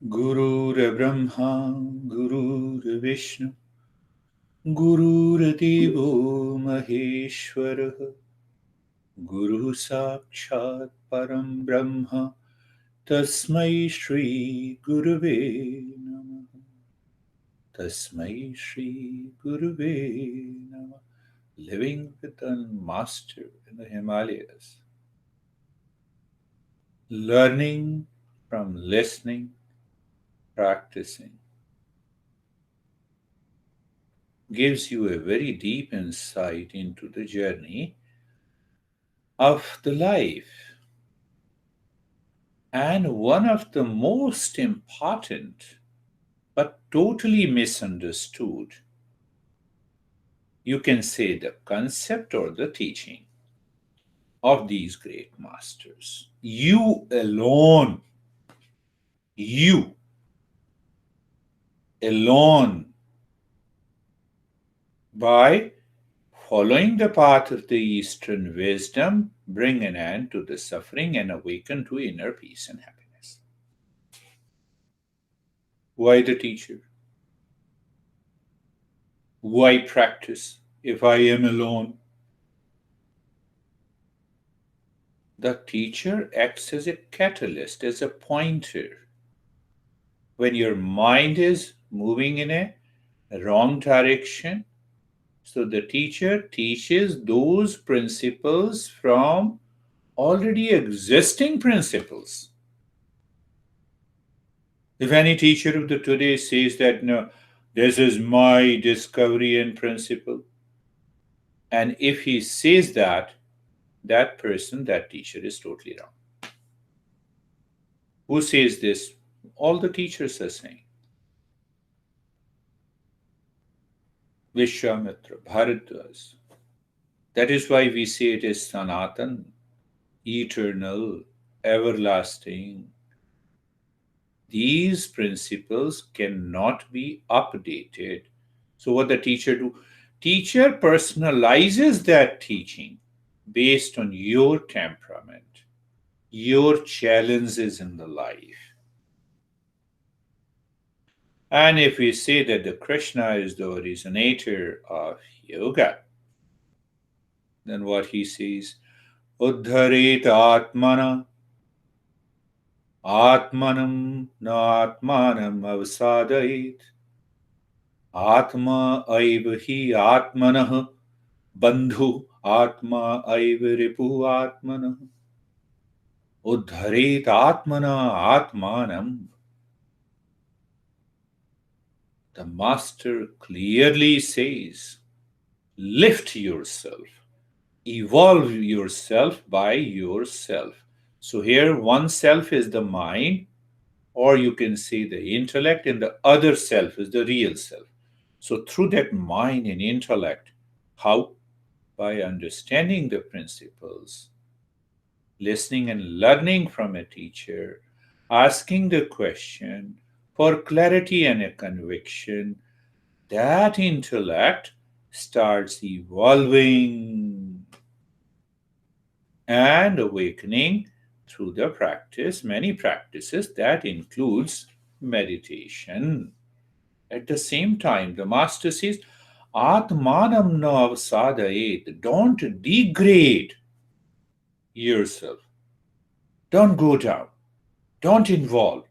Gurur Gurur Vishnu, Gurur Devo Maheshwara, Guru Sakshat Param Brahma, Tasmai Shri Guruve Namah. Tasmai Shri Guruve Namah. Living with a master in the Himalayas. Learning from listening, practicing, gives you a very deep insight into the journey of the life. And one of the most important but totally misunderstood, you can say, the concept or the teaching of these great masters. You alone, you alone, by following the path of the Eastern wisdom, bring an end to the suffering and awaken to inner peace and happiness. Why the teacher? Why practice if I am alone? The teacher acts as a catalyst, as a pointer. When your mind is moving in a wrong direction, so the teacher teaches those principles from already existing principles. If any teacher of the today says that, no, this is my discovery and principle, and if he says that, that person, that teacher is totally wrong. Who says this? All the teachers are saying. Vishwamitra, Bharadwaj. That is why we say it is Sanatan, eternal, everlasting. These principles cannot be updated. So what the teacher do? Teacher personalizes that teaching based on your temperament, your challenges in the life. And if we say that the Krishna is the originator of yoga, then what he says, Uddharet Atmana, Atmanam na Atmanam avsadait, Atma aiva hi Atmanah, Bandhu Atma aiva ripu Atmanah, Uddharet Atmana Atmanam. The Master clearly says, lift yourself, evolve yourself by yourself. So here, one self is the mind, or you can say the intellect, and the other self is the real self. So through that mind and intellect, how? By understanding the principles, listening and learning from a teacher, asking the question for clarity and a conviction, that intellect starts evolving and awakening through the practice, many practices that includes meditation. At the same time, the master says, Atmanam na avsadayet. Don't degrade yourself. Don't go down. Don't involve.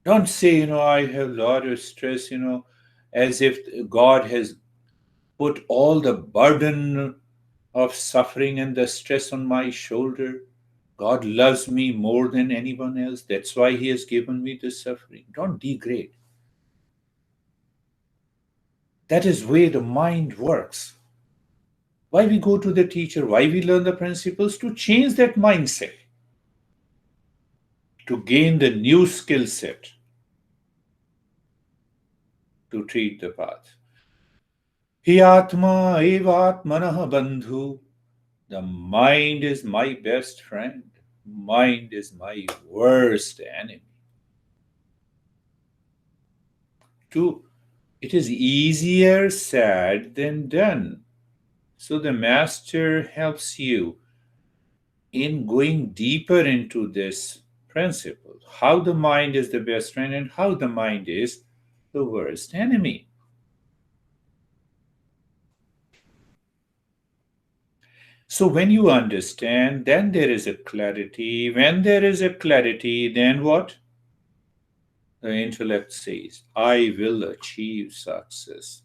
Don't say, I have a lot of stress, as if God has put all the burden of suffering and the stress on my shoulder. God loves me more than anyone else. That's why He has given me this suffering. Don't degrade. That is way the mind works. Why we go to the teacher, why we learn the principles? To change that mindset, to gain the new skill set, to treat the path. Hi Atma evatmanah bandhu. The mind is my best friend. Mind is my worst enemy. Two, it is easier said than done. So the master helps you in going deeper into this principle, how the mind is the best friend and how the mind is the worst enemy. So, when you understand, then there is a clarity. When there is a clarity, then what? The intellect says, I will achieve success.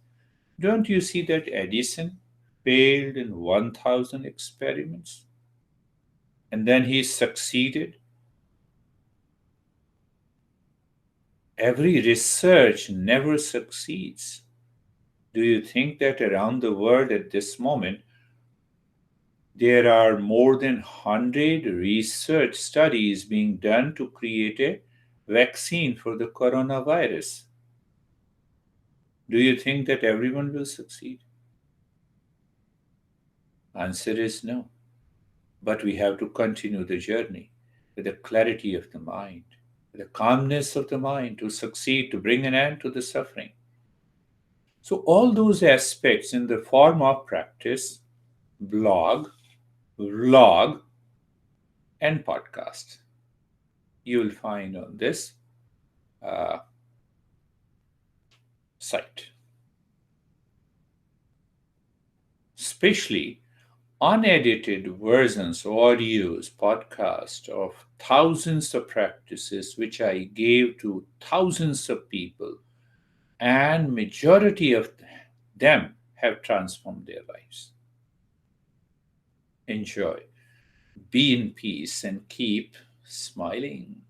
Don't you see that Edison failed in 1,000 experiments and then he succeeded? Every research never succeeds. Do you think that around the world at this moment there are more than 100 research studies being done to create a vaccine for the coronavirus? Do you think that everyone will succeed? Answer is no. But we have to continue the journey with the clarity of the mind, with the calmness of the mind to succeed, to bring an end to the suffering. So, all those aspects in the form of practice, blog, vlog, and podcast, you will find on this uh, site. Especially unedited versions, audios, podcasts of thousands of practices which I gave to thousands of people, and majority of them have transformed their lives. Enjoy, be in peace, and keep smiling.